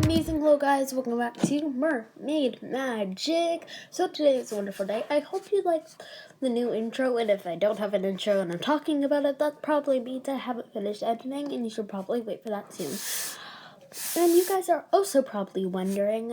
Amazing, hello guys, welcome back to Mermaid Magic. So today is a wonderful day. I hope you liked the new intro, and if I don't have an intro and I'm talking about it, that probably means I haven't finished editing, and you should probably wait for that soon. And you guys are also probably wondering,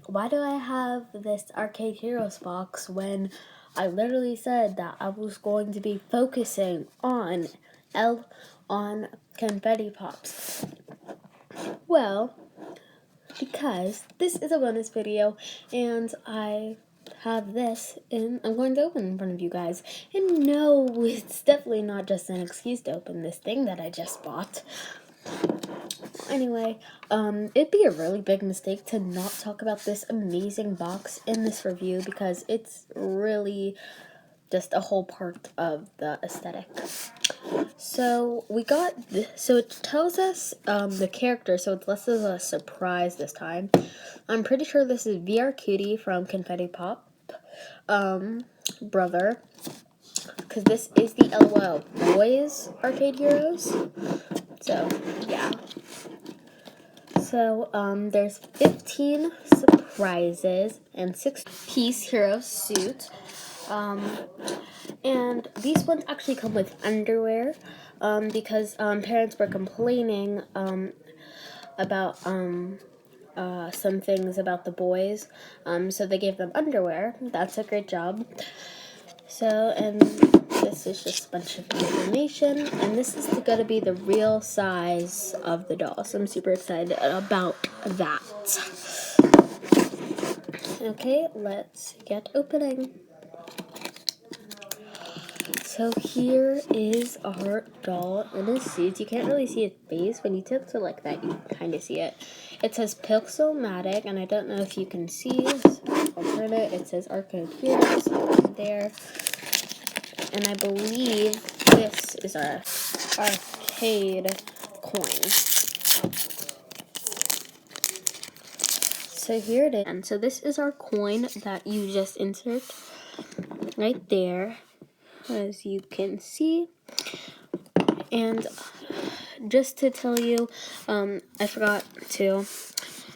why do I have this Arcade Heroes box when I literally said that I was going to be focusing on Confetti Pops? Well, because this is a bonus video and I have this and I'm going to open in front of you guys. And no, it's definitely not just an excuse to open this thing that I just bought. Anyway, it'd be a really big mistake to not talk about this amazing box in this review because it's really just a whole part of the aesthetic. So we got so it tells us the character, so it's less of a surprise this time. I'm pretty sure this is VR Cutie from Confetti Pop brother, because this is the LOL Boys Arcade Heroes. So yeah. So there's 15 surprises and 6-piece hero suit. And these ones actually come with underwear, because parents were complaining about some things about the boys, so they gave them underwear. That's a great job. So, and this is just a bunch of information, and this is going to be the real size of the doll, so I'm super excited about that. Okay, let's get opening. So here is our doll in his suit. You can't really see his face. When you tilt it like that, you kind of see it. It says Pixelmatic, and I don't know if you can see. So I'll turn it. It says Arcade Heroes there. And I believe this is our arcade coin. So here it is. And so this is our coin that you just insert right there, as you can see. And just to tell you, I forgot to,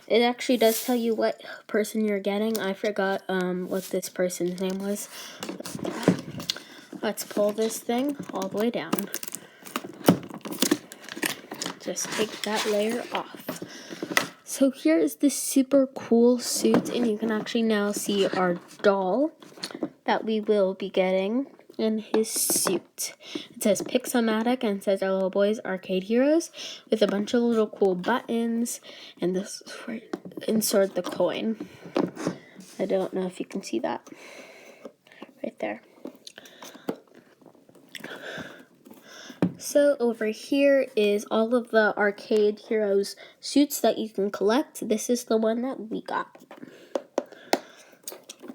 it actually does tell you what person you're getting. I forgot what this person's name was. Let's pull this thing all the way down. Just take that layer off. So here is this super cool suit, and you can actually now see our doll that we will be getting in his suit. It says Pixelmatic and it says our little boys Arcade Heroes with a bunch of little cool buttons, and this is where you insert the coin. I don't know if you can see that right there. So over here is all of the Arcade Heroes suits that you can collect. This is the one that we got.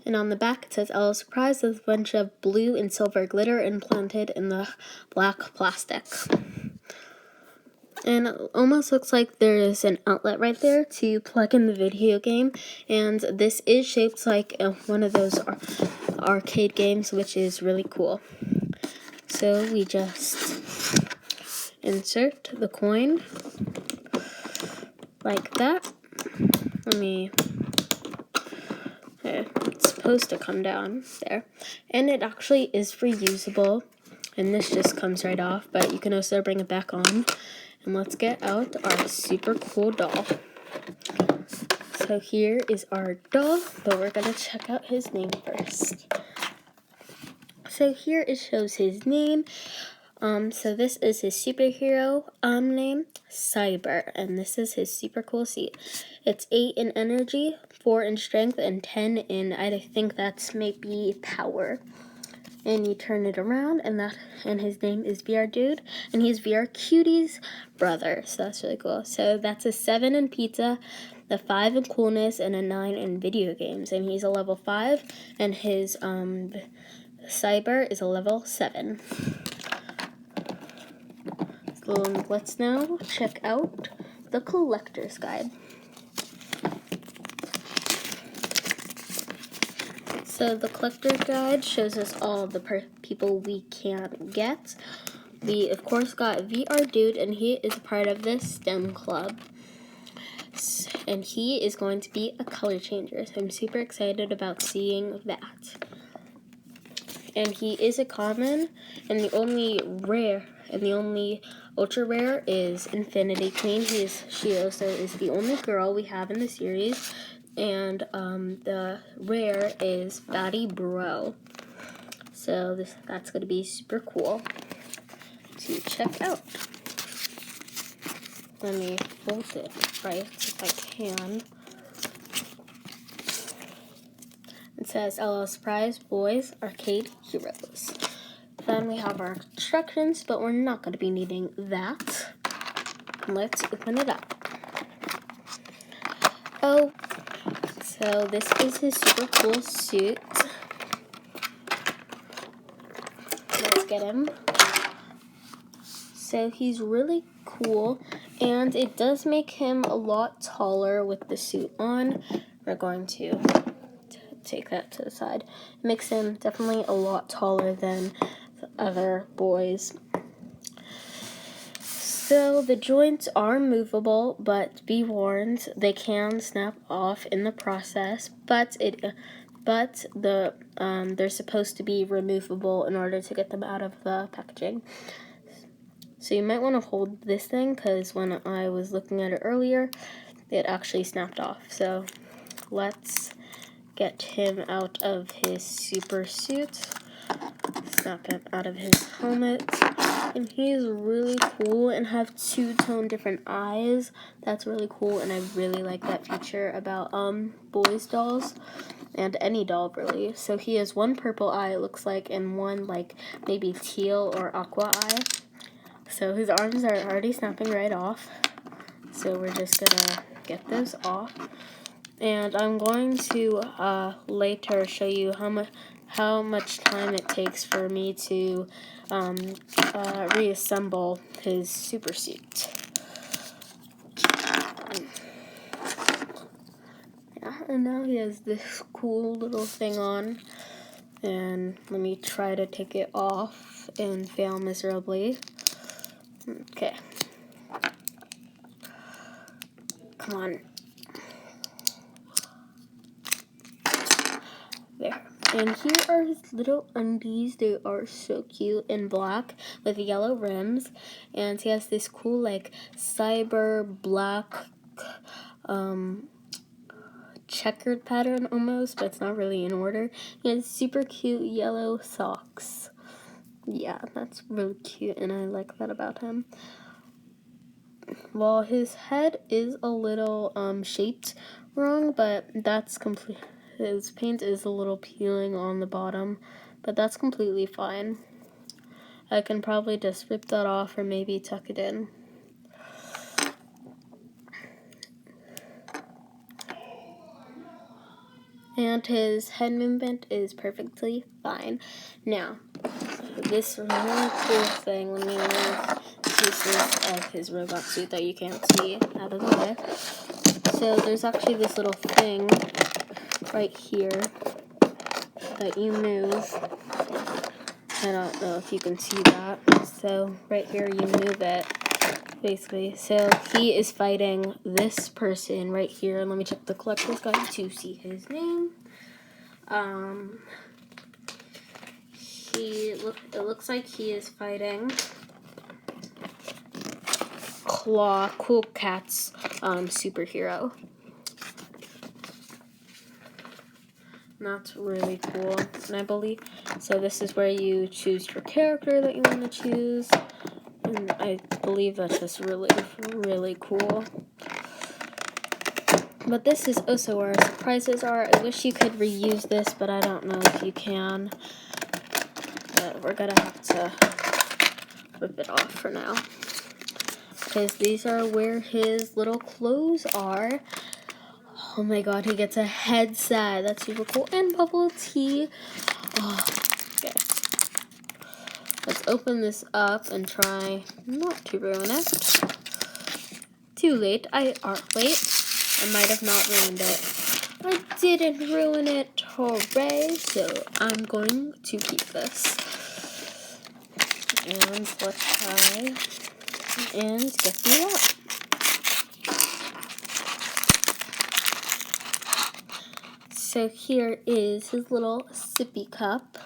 And on the back it says LL Surprise with a bunch of blue and silver glitter implanted in the black plastic. And it almost looks like there is an outlet right there to plug in the video game. And this is shaped like one of those arcade games, which is really cool. So we just insert the coin like that. It's supposed to come down there. And it actually is reusable. And this just comes right off, but you can also bring it back on. And let's get out our super cool doll. So here is our doll, but we're going to check out his name first. So here it shows his name. So this is his superhero name, Cyber, and this is his super cool suit. It's 8 in energy, 4 in strength, and 10 in, I think that's maybe power. And you turn it around, and his name is VR Dude, and he's VR Cutie's brother, so that's really cool. So that's a 7 in pizza, a 5 in coolness, and a 9 in video games, and he's a level 5, and his Cyber is a level 7. So let's now check out the collector's guide. So the collector guide shows us all the people we can get. We, of course, got VR Dude, and he is a part of the STEM club. And he is going to be a color changer, so I'm super excited about seeing that. And he is a common, and the only ultra rare is Infinity Queen. She also is the only girl we have in the series, and the rare is Batty Bro. So that's going to be super cool to check out. Let me fold it right if I can. It says LL Surprise Boys Arcade Heroes. Then we have our instructions, but we're not going to be needing that. Let's open it up. Oh, so this is his super cool suit. Let's get him. So he's really cool, and it does make him a lot taller with the suit on. We're going to take that to the side. It makes him definitely a lot taller than the other boys. So the joints are movable, but be warned, they can snap off in the process, but they're supposed to be removable in order to get them out of the packaging. So you might want to hold this thing, because when I was looking at it earlier, it actually snapped off. So let's get him out of his super suit, snap him out of his helmet, and he's really cool and have two-tone different eyes. That's really cool, and I really like that feature about boys dolls, and any doll really. So he has one purple eye, it looks like, and one like maybe teal or aqua eye. So his arms are already snapping right off. So we're just gonna get those off. And I'm going to later show you how much time it takes for me to reassemble his super suit. Yeah, and now he has this cool little thing on. And let me try to take it off and fail miserably. Okay. Come on. There. And here are his little undies. They are so cute in black with yellow rims. And he has this cool like cyber black checkered pattern almost, but it's not really in order. He has super cute yellow socks. Yeah, that's really cute, and I like that about him. Well, his head is a little shaped wrong, but that's complete. His paint is a little peeling on the bottom, but that's completely fine. I can probably just rip that off or maybe tuck it in. And his head movement is perfectly fine. Now, this really cool thing, let me move pieces of his robot suit that you can't see out of the way. So there's actually this little thing right here that you move. I don't know if you can see that. So right here you move it, basically. So he is fighting this person right here. Let me check the collector's guide to see his name. It looks like he is fighting Claw, Cool Cat's superhero. And that's really cool. And I believe, so this is where you choose your character that you want to choose. And I believe that's just really, really cool. But this is also where our surprises are. I wish you could reuse this, but I don't know if you can. But we're gonna have to rip it off for now. Because these are where his little clothes are. Oh my god, he gets a headset. That's super cool. And bubble tea. Oh, okay. Let's open this up and try not to ruin it. Too late. Wait. I might have not ruined it. I didn't ruin it. Hooray! So I'm going to keep this. And let's try and get these out. So here is his little sippy cup.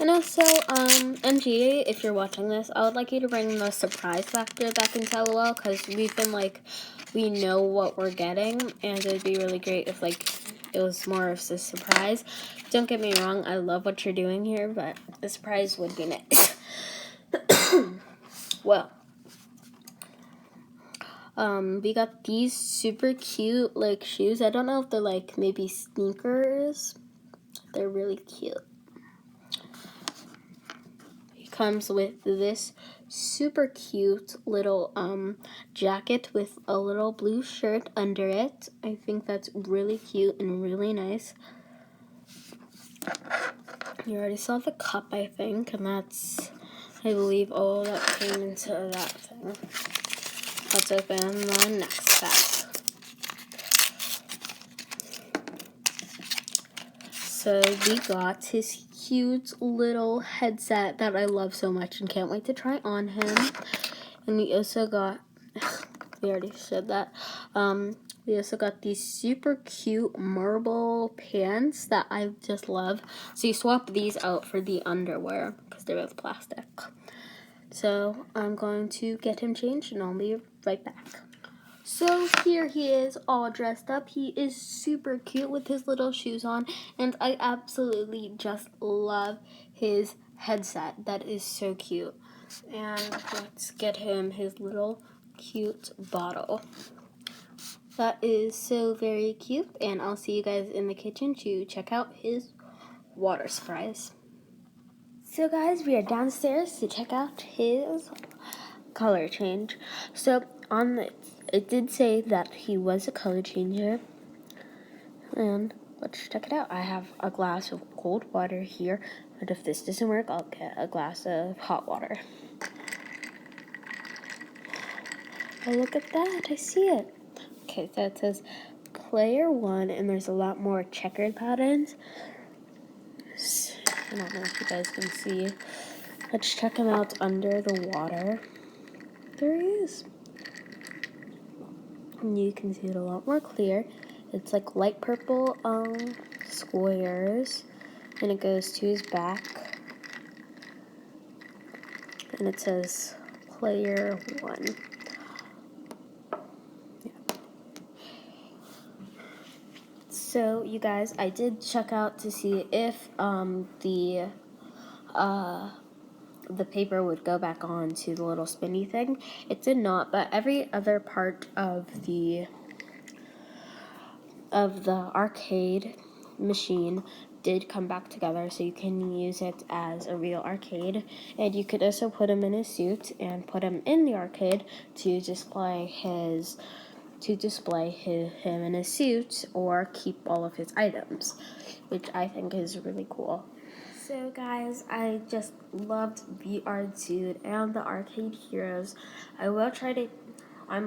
And also, MG, if you're watching this, I would like you to bring the surprise factor back into LOL, because we've been like, we know what we're getting, and it would be really great if like it was more of a surprise. Don't get me wrong, I love what you're doing here, but the surprise would be nice. Well, we got these super cute like shoes. I don't know if they're like maybe sneakers. They're really cute. It comes with this super cute little jacket with a little blue shirt under it. I think that's really cute and really nice. You already saw the cup, I think, and that's, I believe, all that came into that thing. Let's open the next pack. So we got his cute little headset that I love so much and can't wait to try on him. And we also got, we already said that, we also got these super cute marble pants that I just love. So you swap these out for the underwear because they're both plastic. So I'm going to get him changed and I'll be right back. So here he is all dressed up. He is super cute with his little shoes on, and I absolutely just love his headset. That is so cute. And let's get him his little cute bottle. That is so very cute, and I'll see you guys in the kitchen to check out his water surprise. So guys, we are downstairs to check out his color change. So on the, it did say that he was a color changer, and let's check it out. I have a glass of cold water here, but if this doesn't work, I'll get a glass of hot water. Oh, look at that, I see it. Okay, so it says player 1, and there's a lot more checkered patterns. I don't know if you guys can see. Let's check him out under the water. There he is. And you can see it a lot more clear. It's like light purple squares, and it goes to his back. And it says player 1. Yeah. So you guys, I did check out to see if the paper would go back on to the little spinny thing. It did not, but every other part of the arcade machine did come back together, so you can use it as a real arcade. And you could also put him in a suit and put him in the arcade to display him in a suit or keep all of his items, which I think is really cool. So guys, I just loved VR Dude and the Arcade Heroes. I'm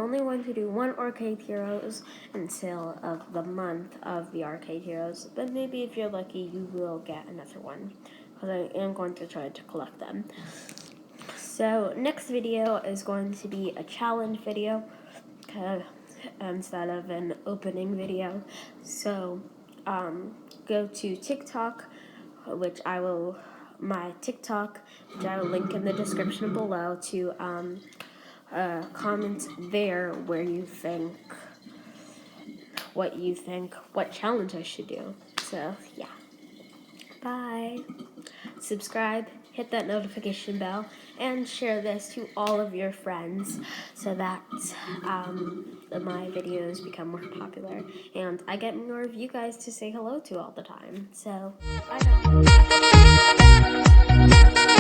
only going to do one Arcade Heroes until of the month of the Arcade Heroes, but maybe if you're lucky, you will get another one, because I am going to try to collect them. So next video is going to be a challenge video instead of an opening video. So go to TikTok, which I will link in the description below, to comment there what challenge I should do. So yeah, bye. Subscribe, hit that notification bell, and share this to all of your friends so that my videos become more popular and I get more of you guys to say hello to all the time. So bye now.